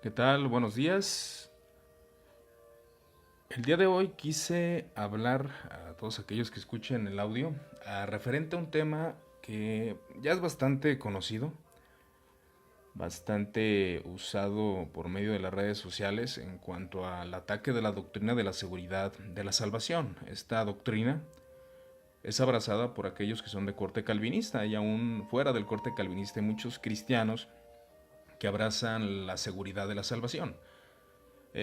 ¿Qué tal? Buenos días. El día de hoy quise hablar a todos aquellos que escuchen el audio referente a un tema que ya es bastante conocido, bastante usado por medio de las redes sociales en cuanto al ataque de la doctrina de la seguridad de la salvación. Esta doctrina es abrazada por aquellos que son de corte calvinista y aún fuera del corte calvinista hay muchos cristianos que abrazan la seguridad de la salvación.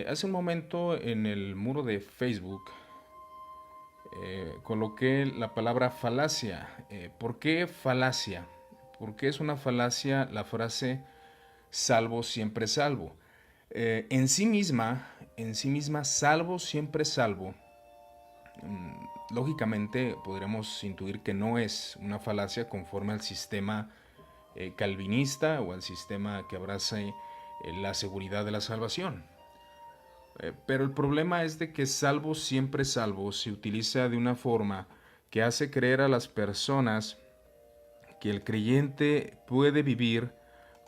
Hace un momento en el muro de Facebook coloqué la palabra falacia. ¿Por qué falacia? ¿Por qué es una falacia la frase salvo siempre salvo? En sí misma, salvo siempre salvo, lógicamente podremos intuir que no es una falacia conforme al sistema calvinista o al sistema que abraza la seguridad de la salvación. Pero el problema es de que salvo siempre salvo se utiliza de una forma que hace creer a las personas que el creyente puede vivir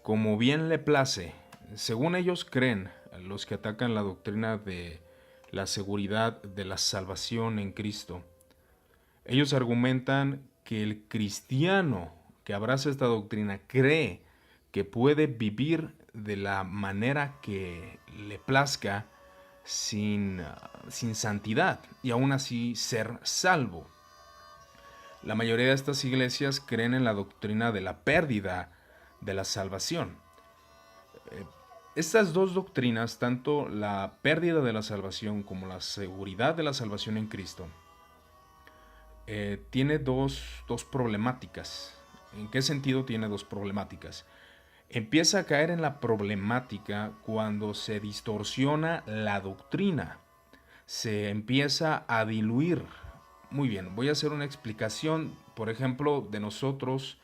como bien le place. Según ellos creen, los que atacan la doctrina de la seguridad de la salvación en Cristo, ellos argumentan que el cristiano que abraza esta doctrina cree que puede vivir de la manera que le plazca sin santidad y aún así ser salvo. La mayoría de estas iglesias creen en la doctrina de la pérdida de la salvación. Estas dos doctrinas, tanto la pérdida de la salvación como la seguridad de la salvación en Cristo, tiene dos problemáticas. ¿En qué sentido tiene dos problemáticas? Empieza a caer en la problemática cuando se distorsiona la doctrina, se empieza a diluir. Muy bien, voy a hacer una explicación, por ejemplo, de nosotros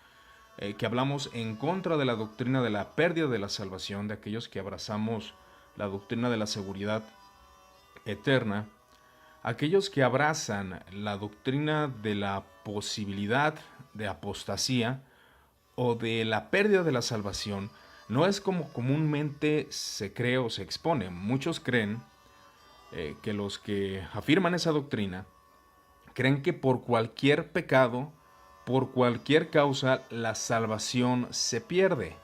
que hablamos en contra de la doctrina de la pérdida de la salvación, de aquellos que abrazamos la doctrina de la seguridad eterna, aquellos que abrazan la doctrina de la posibilidad de apostasía o de la pérdida de la salvación, no es como comúnmente se cree o se expone. Muchos creen que los que afirman esa doctrina creen que por cualquier pecado, por cualquier causa, la salvación se pierde.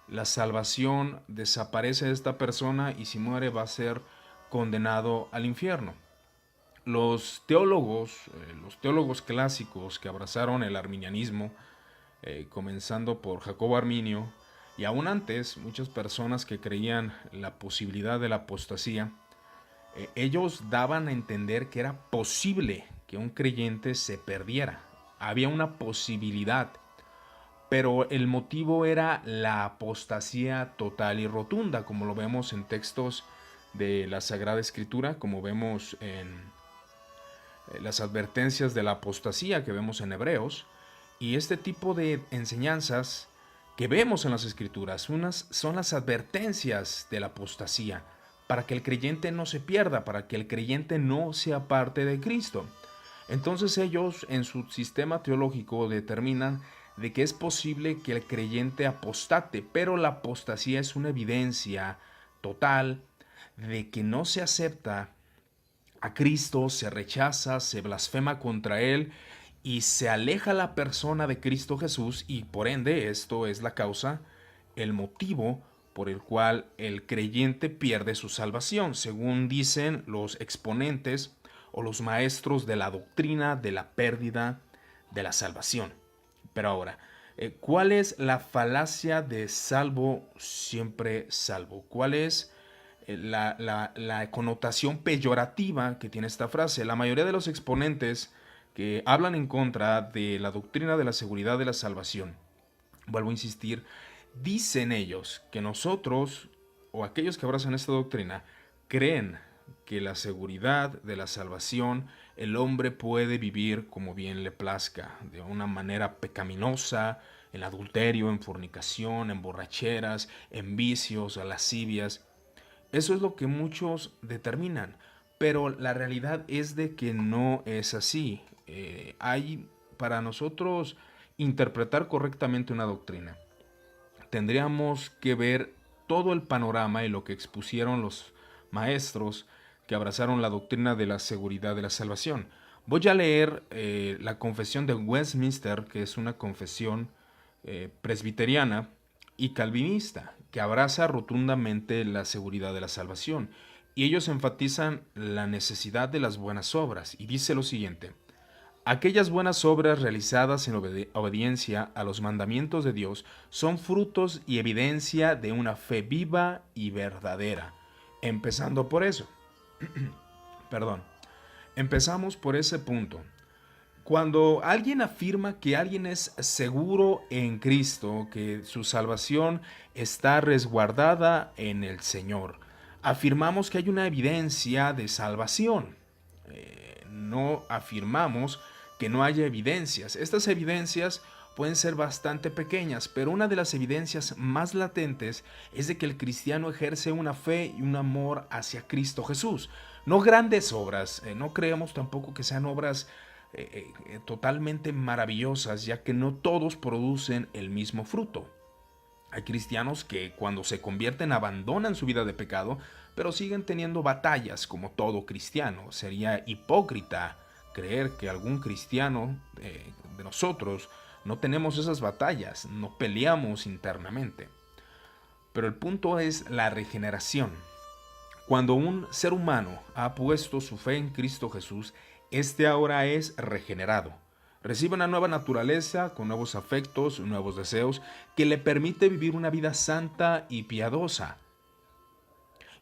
La salvación desaparece de esta persona y si muere va a ser condenado al infierno. Los teólogos clásicos que abrazaron el arminianismo, comenzando por Jacobo Arminio, y aún antes muchas personas que creían la posibilidad de la apostasía, ellos daban a entender que era posible que un creyente se perdiera. Había una posibilidad, pero el motivo era la apostasía total y rotunda, como lo vemos en textos de la Sagrada Escritura, como vemos en las advertencias de la apostasía que vemos en Hebreos, y este tipo de enseñanzas que vemos en las Escrituras son las advertencias de la apostasía, para que el creyente no se pierda, para que el creyente no sea parte de Cristo. Entonces ellos en su sistema teológico determinan de que es posible que el creyente apostate, pero la apostasía es una evidencia total de que no se acepta a Cristo, se rechaza, se blasfema contra Él y se aleja la persona de Cristo Jesús y por ende esto es la causa, el motivo por el cual el creyente pierde su salvación, según dicen los exponentes o los maestros de la doctrina de la pérdida de la salvación. Pero ahora, ¿cuál es la falacia de salvo siempre salvo? ¿Cuál es la connotación peyorativa que tiene esta frase? La mayoría de los exponentes que hablan en contra de la doctrina de la seguridad de la salvación, vuelvo a insistir, dicen ellos que nosotros, o aquellos que abrazan esta doctrina, creen que la seguridad de la salvación, el hombre puede vivir como bien le plazca, de una manera pecaminosa, en adulterio, en fornicación, en borracheras, en vicios, a lascivias. Eso es lo que muchos determinan, pero la realidad es de que no es así. Hay para nosotros interpretar correctamente una doctrina, tendríamos que ver todo el panorama y lo que expusieron los maestros que abrazaron la doctrina de la seguridad de la salvación. Voy a leer la confesión de Westminster, que es una confesión presbiteriana y calvinista, que abraza rotundamente la seguridad de la salvación. Y ellos enfatizan la necesidad de las buenas obras. Y dice lo siguiente: aquellas buenas obras realizadas en obediencia a los mandamientos de Dios son frutos y evidencia de una fe viva y verdadera. Empezando por eso. Perdón. Empezamos por ese punto. Cuando alguien afirma que alguien es seguro en Cristo, que su salvación está resguardada en el Señor, afirmamos que hay una evidencia de salvación. No afirmamos que no haya evidencias. Estas evidencias pueden ser bastante pequeñas, pero una de las evidencias más latentes es de que el cristiano ejerce una fe y un amor hacia Cristo Jesús. No grandes obras, no creemos tampoco que sean obras totalmente maravillosas, ya que no todos producen el mismo fruto. Hay cristianos que cuando se convierten abandonan su vida de pecado, pero siguen teniendo batallas como todo cristiano. Sería hipócrita creer que algún cristiano de nosotros no tenemos esas batallas, no peleamos internamente. Pero el punto es la regeneración. Cuando un ser humano ha puesto su fe en Cristo Jesús, este ahora es regenerado. Recibe una nueva naturaleza con nuevos afectos, nuevos deseos, que le permite vivir una vida santa y piadosa.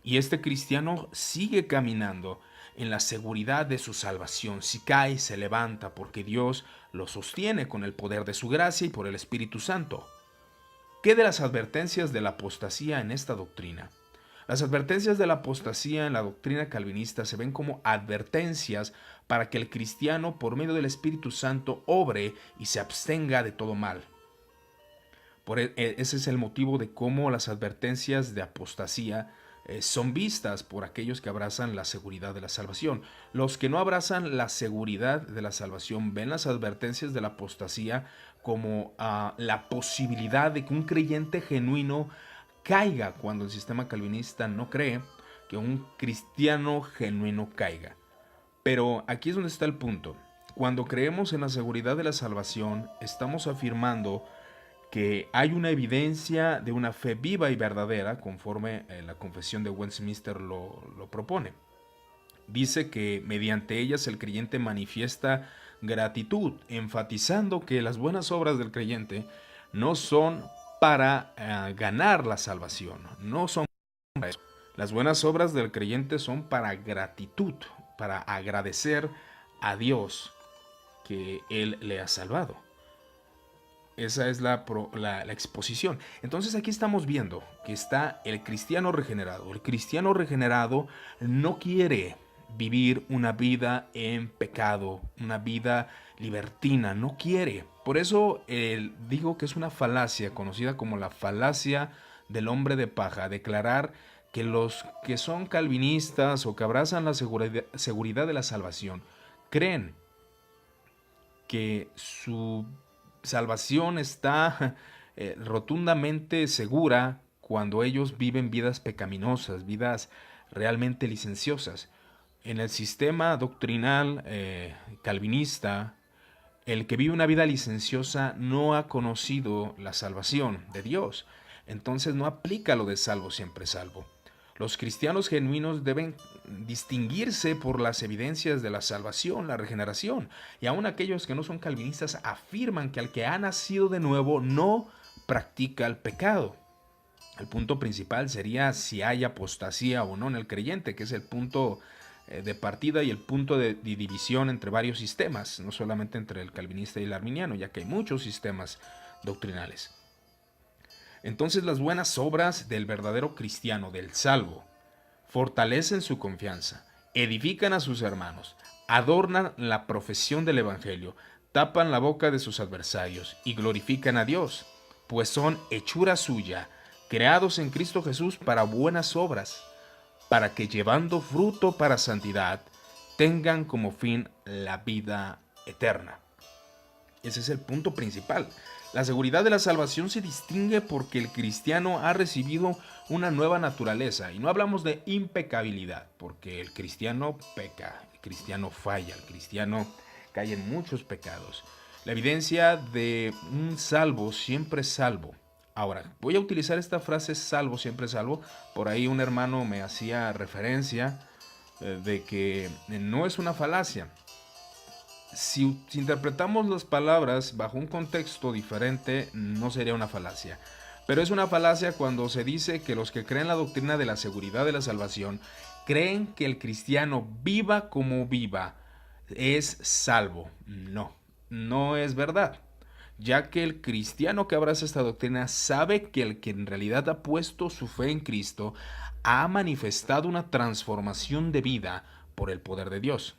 Y este cristiano sigue caminando en la seguridad de su salvación. Si cae, se levanta, porque Dios lo sostiene con el poder de su gracia y por el Espíritu Santo. ¿Qué de las advertencias de la apostasía en esta doctrina? Las advertencias de la apostasía en la doctrina calvinista se ven como advertencias para que el cristiano, por medio del Espíritu Santo, obre y se abstenga de todo mal. Ese es el motivo de cómo las advertencias de apostasía son vistas por aquellos que abrazan la seguridad de la salvación. Los que no abrazan la seguridad de la salvación ven las advertencias de la apostasía como la posibilidad de que un creyente genuino caiga cuando el sistema calvinista no cree que un cristiano genuino caiga. Pero aquí es donde está el punto. Cuando creemos en la seguridad de la salvación, estamos afirmando que hay una evidencia de una fe viva y verdadera, conforme la confesión de Westminster lo propone. Dice que mediante ellas el creyente manifiesta gratitud, enfatizando que las buenas obras del creyente no son para ganar la salvación, no son para eso. Las buenas obras del creyente son para gratitud, para agradecer a Dios que Él le ha salvado. Esa es la exposición. Entonces aquí estamos viendo que está el cristiano regenerado. El cristiano regenerado no quiere vivir una vida en pecado, una vida libertina, no quiere. Por eso digo que es una falacia, conocida como la falacia del hombre de paja, declarar que los que son calvinistas o que abrazan la seguridad de la salvación creen que su salvación está rotundamente segura cuando ellos viven vidas pecaminosas, vidas realmente licenciosas. En el sistema doctrinal calvinista, el que vive una vida licenciosa no ha conocido la salvación de Dios. Entonces no aplica lo de salvo siempre salvo. Los cristianos genuinos deben distinguirse por las evidencias de la salvación, la regeneración. Y aun aquellos que no son calvinistas afirman que al que ha nacido de nuevo no practica el pecado. El punto principal sería si hay apostasía o no en el creyente, que es el punto de partida y el punto de división entre varios sistemas, no solamente entre el calvinista y el arminiano, ya que hay muchos sistemas doctrinales. Entonces las buenas obras del verdadero cristiano, del salvo, fortalecen su confianza, edifican a sus hermanos, adornan la profesión del evangelio, tapan la boca de sus adversarios y glorifican a Dios, pues son hechura suya, creados en Cristo Jesús para buenas obras, para que llevando fruto para santidad, tengan como fin la vida eterna. Ese es el punto principal, La seguridad de la salvación se distingue porque el cristiano ha recibido una nueva naturaleza. Y no hablamos de impecabilidad, porque el cristiano peca, el cristiano falla, el cristiano cae en muchos pecados. La evidencia de un salvo siempre salvo. Ahora, voy a utilizar esta frase salvo, siempre salvo. Por ahí un hermano me hacía referencia de que no es una falacia. Si interpretamos las palabras bajo un contexto diferente, no sería una falacia. Pero es una falacia cuando se dice que los que creen la doctrina de la seguridad de la salvación creen que el cristiano, viva como viva, es salvo. No, no es verdad, ya que el cristiano que abraza esta doctrina sabe que el que en realidad ha puesto su fe en Cristo ha manifestado una transformación de vida por el poder de Dios.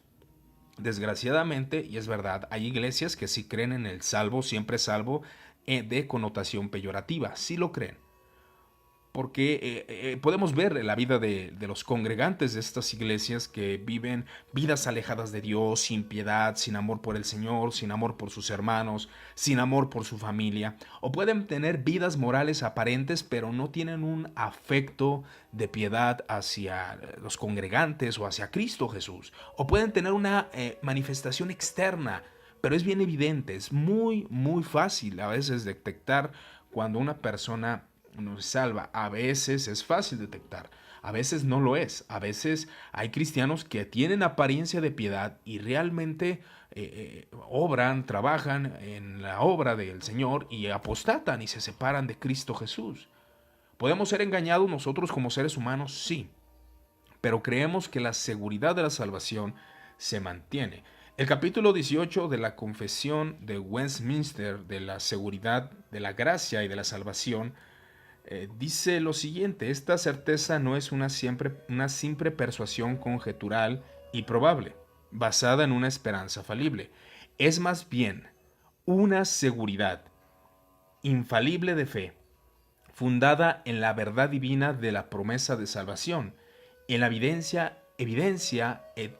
Desgraciadamente, y es verdad, hay iglesias que sí creen en el salvo, siempre salvo, de connotación peyorativa, sí lo creen. Porque podemos ver la vida de los congregantes de estas iglesias que viven vidas alejadas de Dios, sin piedad, sin amor por el Señor, sin amor por sus hermanos, sin amor por su familia. O pueden tener vidas morales aparentes, pero no tienen un afecto de piedad hacia los congregantes o hacia Cristo Jesús. O pueden tener una manifestación externa, pero es bien evidente, es muy, muy fácil a veces detectar cuando una persona nos salva. A veces es fácil detectar, a veces no lo es. A veces hay cristianos que tienen apariencia de piedad y realmente obran, trabajan en la obra del Señor y apostatan y se separan de Cristo Jesús. ¿Podemos ser engañados nosotros como seres humanos? Sí, pero creemos que la seguridad de la salvación se mantiene. El capítulo 18 de la Confesión de Westminster de la seguridad, de la gracia y de la salvación dice lo siguiente: esta certeza no es una simple persuasión conjetural y probable, basada en una esperanza falible. Es más bien una seguridad infalible de fe, fundada en la verdad divina de la promesa de salvación, en la evidencia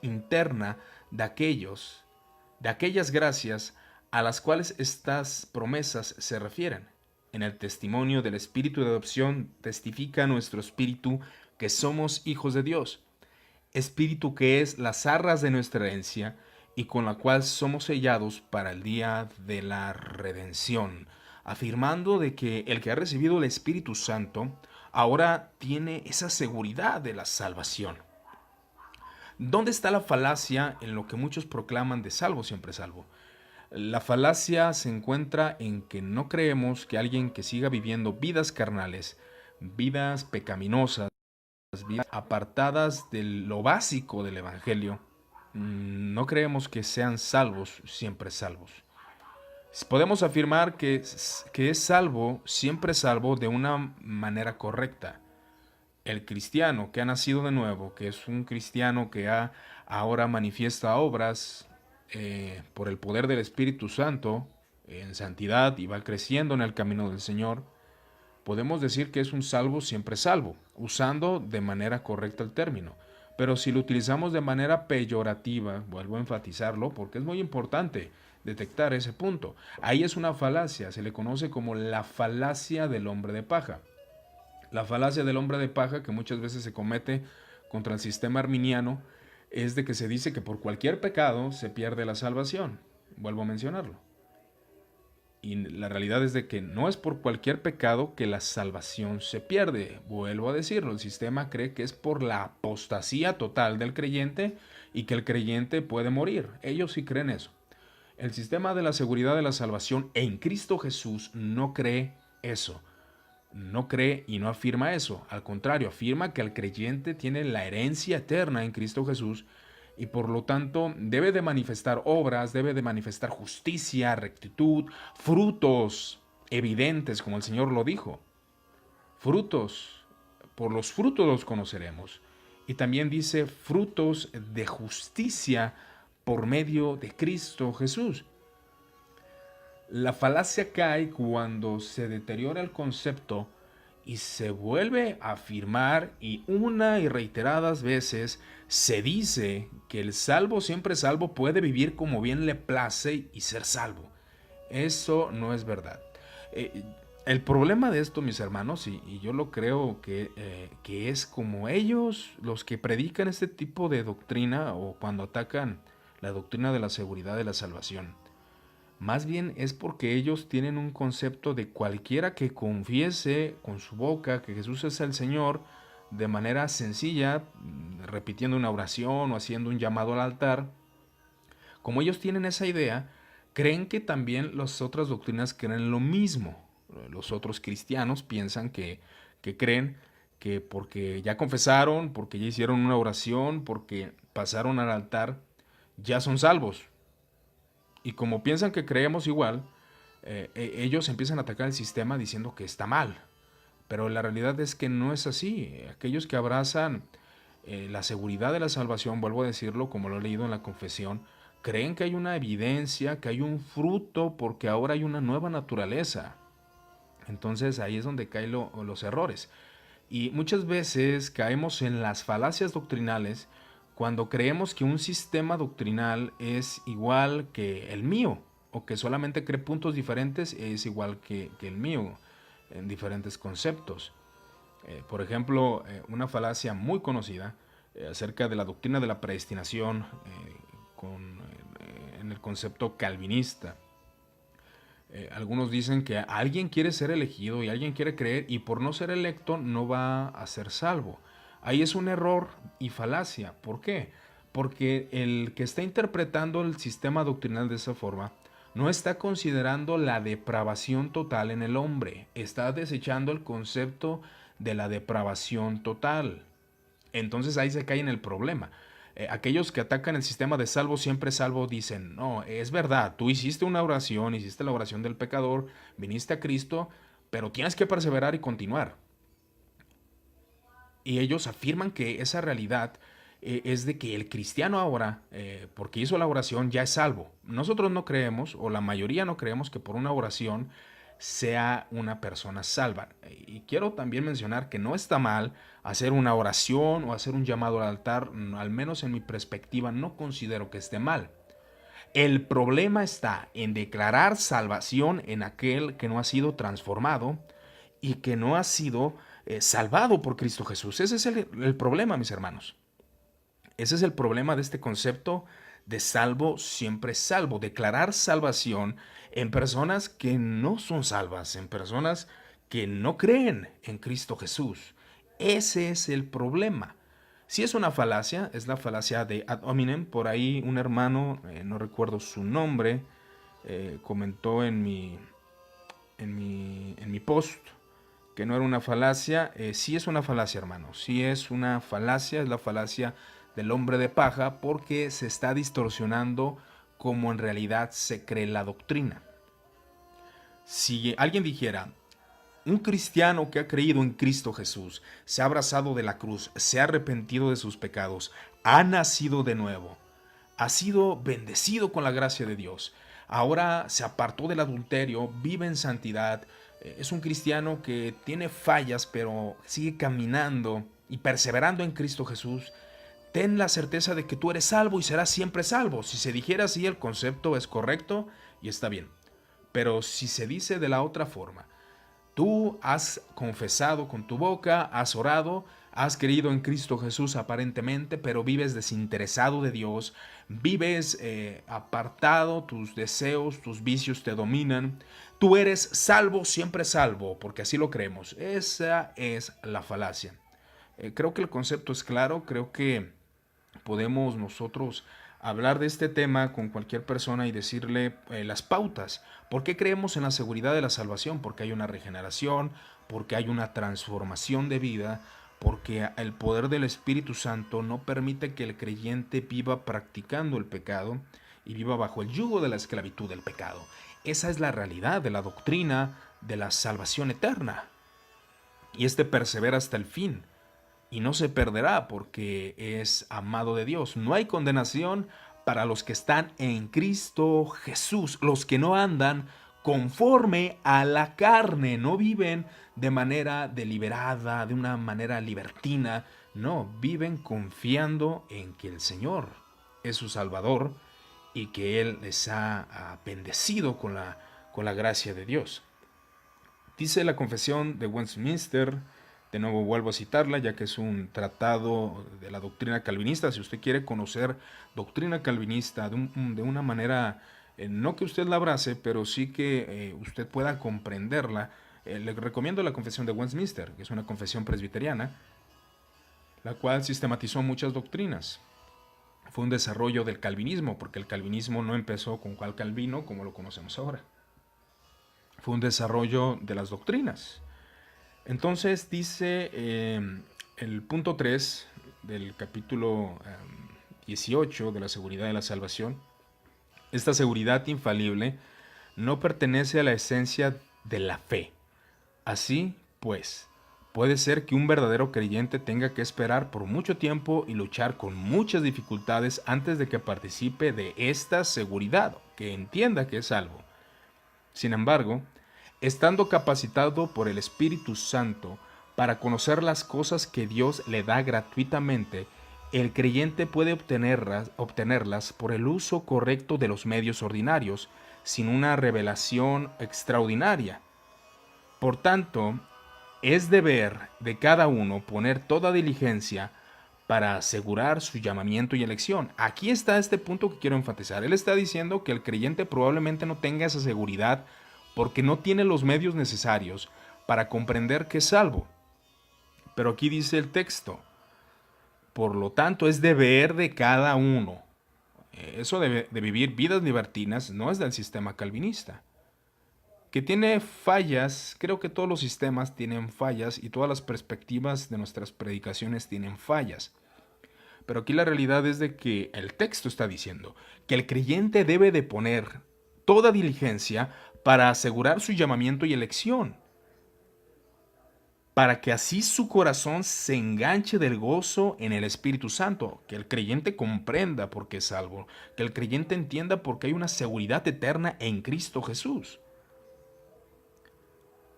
interna de aquellas gracias a las cuales estas promesas se refieren. En el testimonio del Espíritu de adopción testifica nuestro espíritu que somos hijos de Dios, espíritu que es las arras de nuestra herencia y con la cual somos sellados para el día de la redención, afirmando de que el que ha recibido el Espíritu Santo ahora tiene esa seguridad de la salvación. ¿Dónde está la falacia en lo que muchos proclaman de salvo siempre salvo? La falacia se encuentra en que no creemos que alguien que siga viviendo vidas carnales, vidas pecaminosas, vidas apartadas de lo básico del Evangelio, no creemos que sean salvos, siempre salvos. Podemos afirmar que es salvo, siempre salvo de una manera correcta. El cristiano que ha nacido de nuevo, que es un cristiano que ahora manifiesta obras por el poder del Espíritu Santo en santidad y va creciendo en el camino del Señor, podemos decir que es un salvo siempre salvo, usando de manera correcta el término. Pero si lo utilizamos de manera peyorativa, vuelvo a enfatizarlo porque es muy importante detectar ese punto. Ahí es una falacia, se le conoce como la falacia del hombre de paja. La falacia del hombre de paja, que muchas veces se comete contra el sistema arminiano, es de que se dice que por cualquier pecado se pierde la salvación. Vuelvo a mencionarlo. Y la realidad es de que no es por cualquier pecado que la salvación se pierde. Vuelvo a decirlo, el sistema cree que es por la apostasía total del creyente y que el creyente puede morir. Ellos sí creen eso. El sistema de la seguridad de la salvación en Cristo Jesús no cree eso. No cree y no afirma eso. Al contrario, afirma que el creyente tiene la herencia eterna en Cristo Jesús y por lo tanto debe de manifestar obras, debe de manifestar justicia, rectitud, frutos evidentes, como el Señor lo dijo. Frutos, por los frutos los conoceremos. Y también dice frutos de justicia por medio de Cristo Jesús. La falacia cae cuando se deteriora el concepto y se vuelve a afirmar y una y reiteradas veces se dice que el salvo siempre salvo puede vivir como bien le place y ser salvo. Eso no es verdad. Eh, el problema de esto, mis hermanos, y yo lo creo que es como ellos los que predican este tipo de doctrina o cuando atacan la doctrina de la seguridad de la salvación. Más bien es porque ellos tienen un concepto de cualquiera que confiese con su boca que Jesús es el Señor de manera sencilla, repitiendo una oración o haciendo un llamado al altar. Como ellos tienen esa idea, creen que también las otras doctrinas creen lo mismo. Los otros cristianos piensan que creen que porque ya confesaron, porque ya hicieron una oración, porque pasaron al altar, ya son salvos. Y como piensan que creemos igual, ellos empiezan a atacar el sistema diciendo que está mal. Pero la realidad es que no es así. Aquellos que abrazan la seguridad de la salvación, vuelvo a decirlo como lo he leído en la confesión, creen que hay una evidencia, que hay un fruto, porque ahora hay una nueva naturaleza. Entonces ahí es donde caen los errores. Y muchas veces caemos en las falacias doctrinales cuando creemos que un sistema doctrinal es igual que el mío, o que solamente cree puntos diferentes es igual que el mío en diferentes conceptos. Por ejemplo, una falacia muy conocida acerca de la doctrina de la predestinación en el concepto calvinista. Algunos dicen que alguien quiere ser elegido y alguien quiere creer y por no ser electo no va a ser salvo. Ahí es un error y falacia. ¿Por qué? Porque el que está interpretando el sistema doctrinal de esa forma no está considerando la depravación total en el hombre. Está desechando el concepto de la depravación total. Entonces ahí se cae en el problema. Aquellos que atacan el sistema de salvo siempre salvo dicen, no, es verdad, tú hiciste una oración, hiciste la oración del pecador, viniste a Cristo, pero tienes que perseverar y continuar. Y ellos afirman que esa realidad es de que el cristiano ahora, porque hizo la oración, ya es salvo. Nosotros no creemos, o la mayoría no creemos, que por una oración sea una persona salva. Y quiero también mencionar que no está mal hacer una oración o hacer un llamado al altar, al menos en mi perspectiva no considero que esté mal. El problema está en declarar salvación en aquel que no ha sido transformado y que no ha sido salvado por Cristo Jesús. Ese es el problema, mis hermanos. Ese es el problema de este concepto de salvo siempre salvo. Declarar salvación en personas que no son salvas, en personas que no creen en Cristo Jesús. Ese es el problema. Si es una falacia, es la falacia de ad hominem. Por ahí un hermano, no recuerdo su nombre, comentó en mi post que no era una falacia. Sí es una falacia, hermano. Sí es una falacia, es la falacia del hombre de paja porque se está distorsionando como en realidad se cree la doctrina. Si alguien dijera, un cristiano que ha creído en Cristo Jesús, se ha abrazado de la cruz, se ha arrepentido de sus pecados, ha nacido de nuevo, ha sido bendecido con la gracia de Dios, ahora se apartó del adulterio, vive en santidad, es un cristiano que tiene fallas pero sigue caminando y perseverando en Cristo Jesús, ten la certeza de que tú eres salvo y serás siempre salvo. Si se dijera así, el concepto es correcto y está bien. Pero si se dice de la otra forma, tú has confesado con tu boca, has orado, has creído en Cristo Jesús aparentemente, pero vives desinteresado de Dios, vives apartado, tus deseos, tus vicios te dominan. Tú eres salvo, siempre salvo, porque así lo creemos. Esa es la falacia. Creo que el concepto es claro, creo que podemos nosotros hablar de este tema con cualquier persona y decirle las pautas. ¿Por qué creemos en la seguridad de la salvación? Porque hay una regeneración, porque hay una transformación de vida, porque el poder del Espíritu Santo no permite que el creyente viva practicando el pecado y viva bajo el yugo de la esclavitud del pecado. Esa es la realidad de la doctrina de la salvación eterna. Y este persevera hasta el fin y no se perderá porque es amado de Dios. No hay condenación para los que están en Cristo Jesús, los que no andan conforme a la carne, no viven de manera deliberada, de una manera libertina, no, viven confiando en que el Señor es su Salvador y que Él les ha bendecido con la gracia de Dios. Dice la Confesión de Westminster, de nuevo vuelvo a citarla, ya que es un tratado de la doctrina calvinista. Si usted quiere conocer doctrina calvinista de una manera, no que usted la abrace, pero sí que usted pueda comprenderla, le recomiendo la Confesión de Westminster, que es una confesión presbiteriana, la cual sistematizó muchas doctrinas. Fue un desarrollo del calvinismo, porque el calvinismo no empezó con Juan Calvino como lo conocemos ahora. Fue un desarrollo de las doctrinas. Entonces dice el punto 3 del capítulo 18 de la seguridad de la salvación: esta seguridad infalible no pertenece a la esencia de la fe. Así pues, puede ser que un verdadero creyente tenga que esperar por mucho tiempo y luchar con muchas dificultades antes de que participe de esta seguridad, que entienda que es salvo. Sin embargo, estando capacitado por el Espíritu Santo para conocer las cosas que Dios le da gratuitamente, el creyente puede obtenerlas por el uso correcto de los medios ordinarios, sin una revelación extraordinaria. Por tanto, es deber de cada uno poner toda diligencia para asegurar su llamamiento y elección. Aquí está este punto que quiero enfatizar. Él está diciendo que el creyente probablemente no tenga esa seguridad porque no tiene los medios necesarios para comprender que es salvo. Pero aquí dice el texto: por lo tanto, es deber de cada uno. Eso de vivir vidas libertinas no es del sistema calvinista. Que tiene fallas, creo que todos los sistemas tienen fallas y todas las perspectivas de nuestras predicaciones tienen fallas. Pero aquí la realidad es de que el texto está diciendo que el creyente debe de poner toda diligencia para asegurar su llamamiento y elección, para que así su corazón se enganche del gozo en el Espíritu Santo, que el creyente comprenda por qué es salvo, que el creyente entienda por qué hay una seguridad eterna en Cristo Jesús,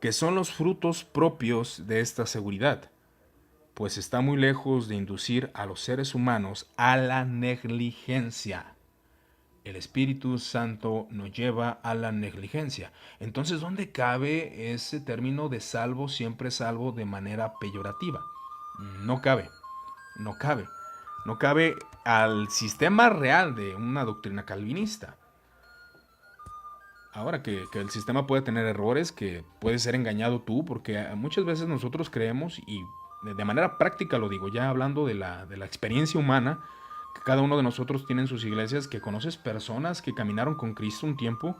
que son los frutos propios de esta seguridad, pues está muy lejos de inducir a los seres humanos a la negligencia. El Espíritu Santo nos lleva a la negligencia. Entonces, ¿dónde cabe ese término de salvo, siempre salvo, de manera peyorativa? No cabe, no cabe. No cabe al sistema real de una doctrina calvinista. Ahora que el sistema puede tener errores, que puedes ser engañado tú, porque muchas veces nosotros creemos, y de manera práctica lo digo, ya hablando de la experiencia humana, que cada uno de nosotros tiene en sus iglesias, que conoces personas que caminaron con Cristo un tiempo,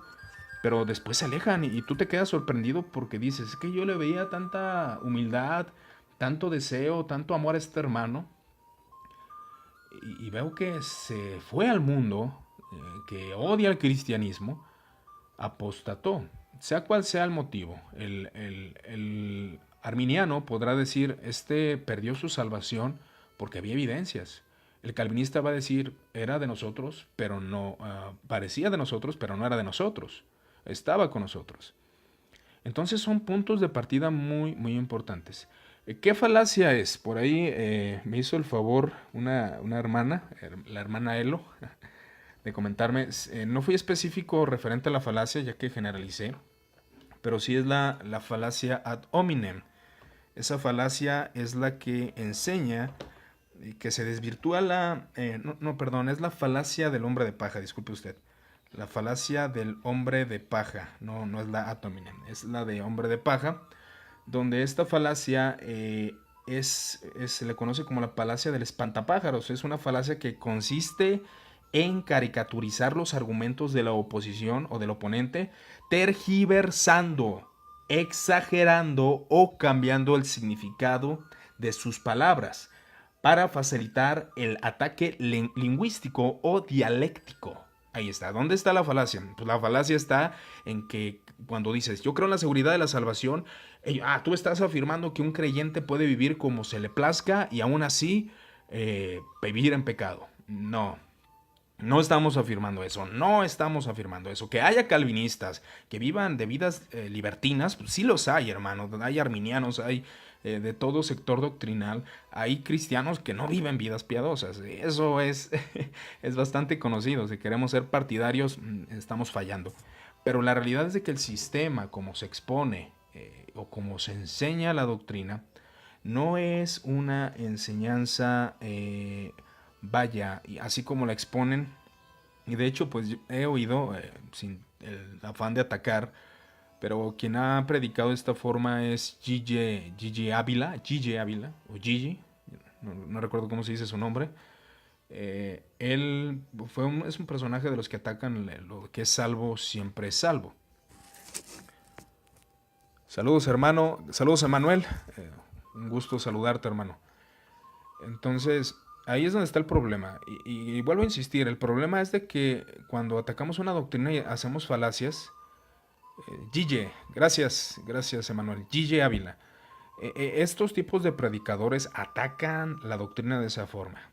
pero después se alejan y tú te quedas sorprendido porque dices, es que yo le veía tanta humildad, tanto deseo, tanto amor a este hermano, y veo que se fue al mundo, que odia el cristianismo, apostató, sea cual sea el motivo. El arminiano podrá decir, este perdió su salvación porque había evidencias. El calvinista va a decir, era de nosotros, pero no, parecía de nosotros, pero no era de nosotros. Estaba con nosotros. Entonces son puntos de partida muy, muy importantes. ¿Qué falacia es? Por ahí me hizo el favor una hermana, la hermana Elo, de comentarme. No fui específico referente a la falacia, ya que generalicé, pero sí es la falacia ad hominem. Esa falacia es la que enseña que se desvirtúa es la falacia del hombre de paja, disculpe usted. La falacia del hombre de paja, no es la ad hominem, es la de hombre de paja, donde esta falacia se le conoce como la falacia del espantapájaros. Es una falacia que consiste en caricaturizar los argumentos de la oposición o del oponente, tergiversando, exagerando o cambiando el significado de sus palabras para facilitar el ataque lingüístico o dialéctico. Ahí está. ¿Dónde está la falacia? Pues la falacia está en que cuando dices, yo creo en la seguridad de la salvación, tú estás afirmando que un creyente puede vivir como se le plazca y aún así vivir en pecado. No estamos afirmando eso, no estamos afirmando eso. Que haya calvinistas que vivan de vidas libertinas, pues sí los hay, hermano. Hay arminianos, hay de todo sector doctrinal, hay cristianos que no viven vidas piadosas. Eso es, es bastante conocido. Si queremos ser partidarios, estamos fallando. Pero la realidad es de que el sistema, como se expone o como se enseña la doctrina, no es una enseñanza, vaya, así como la exponen. Y de hecho, pues he oído, sin el afán de atacar, pero quien ha predicado de esta forma es Gigi Ávila, o Gigi, no recuerdo cómo se dice su nombre. Él es un personaje de los que atacan lo que es salvo, siempre es salvo. Saludos, hermano. Saludos, Emanuel. Un gusto saludarte, hermano. Entonces, ahí es donde está el problema. Y vuelvo a insistir, el problema es de que cuando atacamos una doctrina y hacemos falacias, Gille, gracias, Emanuel. Gille Ávila. Estos tipos de predicadores atacan la doctrina de esa forma.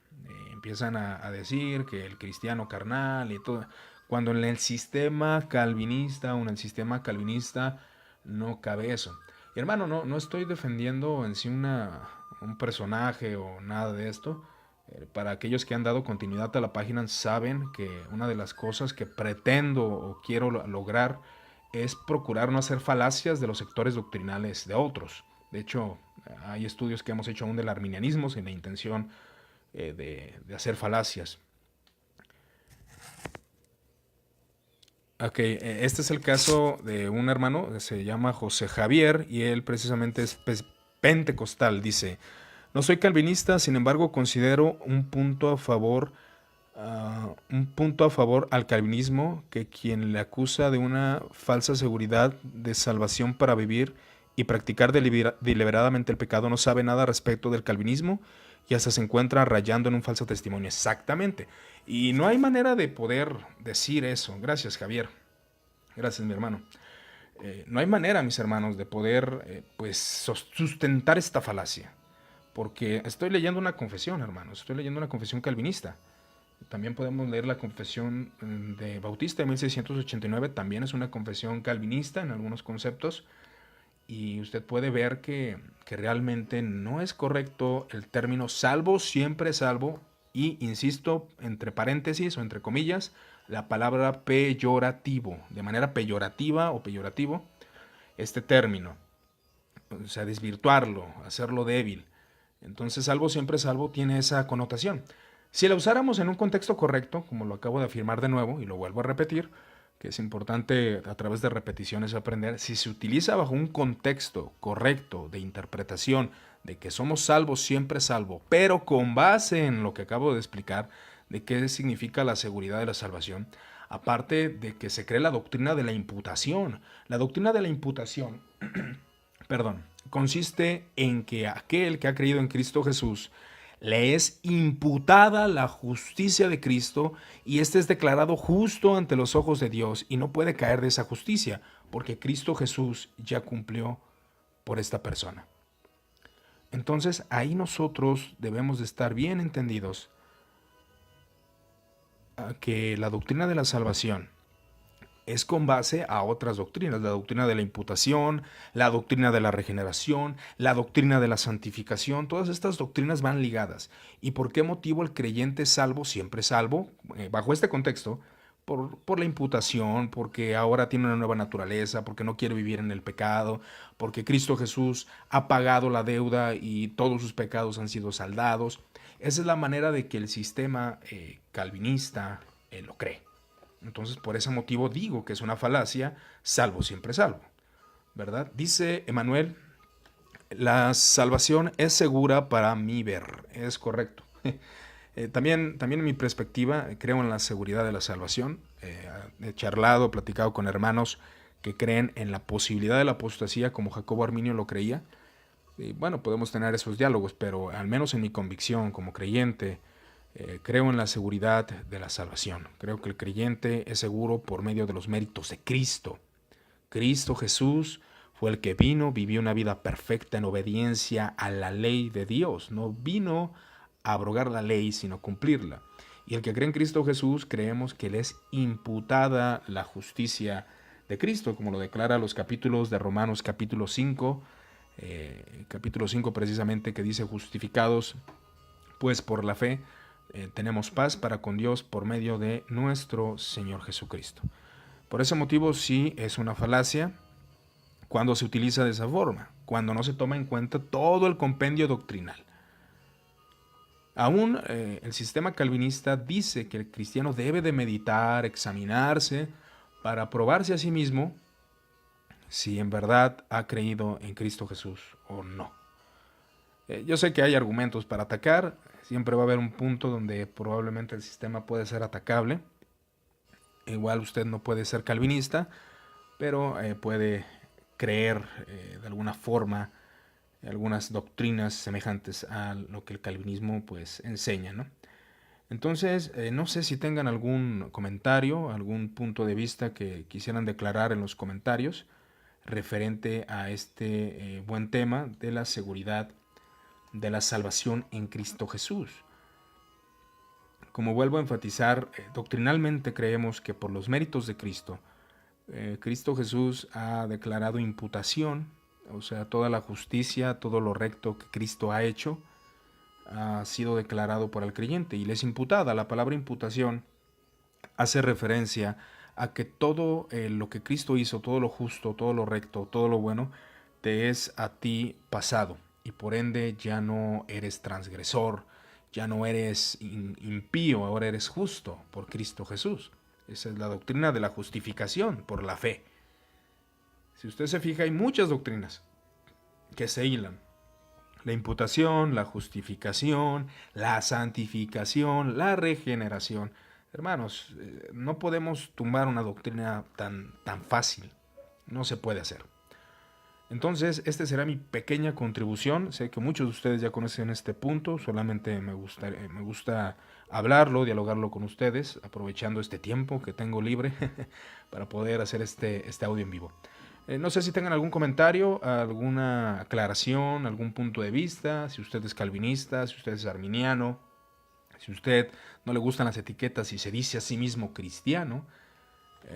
Empiezan a decir que el cristiano carnal y todo. Cuando en el sistema calvinista o en el sistema calvinista no cabe eso. Y hermano, no estoy defendiendo en sí un personaje o nada de esto. Para aquellos que han dado continuidad a la página saben que una de las cosas que pretendo o quiero lograr es procurar no hacer falacias de los sectores doctrinales de otros. De hecho, hay estudios que hemos hecho aún del arminianismo sin la intención de hacer falacias. Ok, este es el caso de un hermano, se llama José Javier y él precisamente es pentecostal. Dice, no soy calvinista, sin embargo considero un punto a favor al calvinismo que quien le acusa de una falsa seguridad de salvación para vivir y practicar deliberadamente el pecado no sabe nada respecto del calvinismo y hasta se encuentra rayando en un falso testimonio. Exactamente. Y no hay manera de poder decir eso. Gracias, Javier. Gracias, mi hermano. No hay manera, mis hermanos, de poder pues sustentar esta falacia. Porque estoy leyendo una confesión, hermanos. Estoy leyendo una confesión calvinista. También podemos leer la confesión de Bautista de 1689. También es una confesión calvinista en algunos conceptos. Y usted puede ver que realmente no es correcto el término salvo, siempre salvo. Y insisto, entre paréntesis o entre comillas, la palabra peyorativo. De manera peyorativa o peyorativo, este término. O sea, desvirtuarlo, hacerlo débil. Entonces, salvo, siempre salvo tiene esa connotación. Si la usáramos en un contexto correcto, como lo acabo de afirmar de nuevo y lo vuelvo a repetir, que es importante a través de repeticiones aprender, si se utiliza bajo un contexto correcto de interpretación de que somos salvos, siempre salvo, pero con base en lo que acabo de explicar, de qué significa la seguridad de la salvación, aparte de que se cree la doctrina de la imputación. La doctrina de la imputación, perdón, consiste en que aquel que ha creído en Cristo Jesús le es imputada la justicia de Cristo y éste es declarado justo ante los ojos de Dios y no puede caer de esa justicia porque Cristo Jesús ya cumplió por esta persona. Entonces ahí nosotros debemos de estar bien entendidos a que la doctrina de la salvación es con base a otras doctrinas, la doctrina de la imputación, la doctrina de la regeneración, la doctrina de la santificación, todas estas doctrinas van ligadas. ¿Y por qué motivo el creyente es salvo, siempre salvo? Bajo este contexto, por la imputación, porque ahora tiene una nueva naturaleza, porque no quiere vivir en el pecado, porque Cristo Jesús ha pagado la deuda y todos sus pecados han sido saldados. Esa es la manera de que el sistema calvinista lo cree. Entonces, por ese motivo digo que es una falacia, salvo, siempre salvo, ¿verdad? Dice Emanuel, la salvación es segura para mi ver. Es correcto. También en mi perspectiva creo en la seguridad de la salvación. He charlado, platicado con hermanos que creen en la posibilidad de la apostasía como Jacobo Arminio lo creía. Y bueno, podemos tener esos diálogos, pero al menos en mi convicción como creyente, creo en la seguridad de la salvación. Creo que el creyente es seguro por medio de los méritos de Cristo. Cristo Jesús fue el que vino, vivió una vida perfecta en obediencia a la ley de Dios. No vino a abrogar la ley, sino cumplirla. Y el que cree en Cristo Jesús, creemos que le es imputada la justicia de Cristo, como lo declara los capítulos de Romanos capítulo 5, capítulo 5 precisamente, que dice justificados pues por la fe, tenemos paz para con Dios por medio de nuestro Señor Jesucristo. Por ese motivo sí es una falacia cuando se utiliza de esa forma, cuando no se toma en cuenta todo el compendio doctrinal. Aún el sistema calvinista dice que el cristiano debe de meditar, examinarse, para probarse a sí mismo si en verdad ha creído en Cristo Jesús o no. Yo sé que hay argumentos para atacar, siempre va a haber un punto donde probablemente el sistema puede ser atacable. Igual usted no puede ser calvinista, pero puede creer de alguna forma algunas doctrinas semejantes a lo que el calvinismo pues enseña, ¿no? Entonces, no sé si tengan algún comentario, algún punto de vista que quisieran declarar en los comentarios referente a este buen tema de la seguridad de la salvación en Cristo Jesús. Como vuelvo a enfatizar, doctrinalmente creemos que por los méritos de Cristo, Cristo Jesús ha declarado imputación, o sea, toda la justicia, todo lo recto que Cristo ha hecho, ha sido declarado por el creyente y le es imputada. La palabra imputación hace referencia a que todo lo que Cristo hizo, todo lo justo, todo lo recto, todo lo bueno, te es a ti pasado y por ende ya no eres transgresor, ya no eres impío, ahora eres justo por Cristo Jesús. Esa es la doctrina de la justificación por la fe. Si usted se fija, hay muchas doctrinas que se hilan. La imputación, la justificación, la santificación, la regeneración. Hermanos, no podemos tumbar una doctrina tan fácil. No se puede hacer. Entonces, esta será mi pequeña contribución. Sé que muchos de ustedes ya conocen este punto. Solamente me gusta hablarlo, dialogarlo con ustedes, aprovechando este tiempo que tengo libre para poder hacer este audio en vivo. No sé si tengan algún comentario, alguna aclaración, algún punto de vista, si usted es calvinista, si usted es arminiano, si usted no le gustan las etiquetas y se dice a sí mismo cristiano.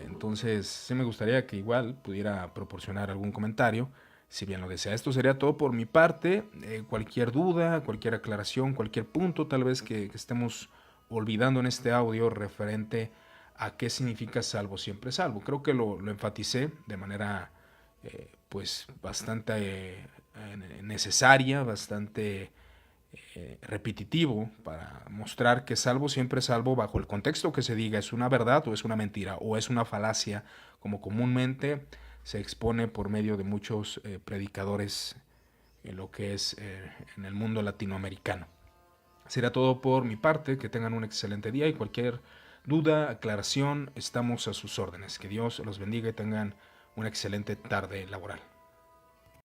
Entonces sí me gustaría que igual pudiera proporcionar algún comentario, si bien lo desea. Esto sería todo por mi parte. Cualquier duda, cualquier aclaración, cualquier punto tal vez que estemos olvidando en este audio referente a qué significa salvo siempre salvo. Creo que lo enfaticé de manera pues bastante necesaria, bastante repetitivo, para mostrar que salvo siempre salvo bajo el contexto que se diga, es una verdad o es una mentira o es una falacia, como comúnmente se expone por medio de muchos predicadores en lo que es en el mundo latinoamericano. Será todo por mi parte. Que tengan un excelente día y cualquier duda, aclaración, estamos a sus órdenes. Que Dios los bendiga y tengan una excelente tarde laboral.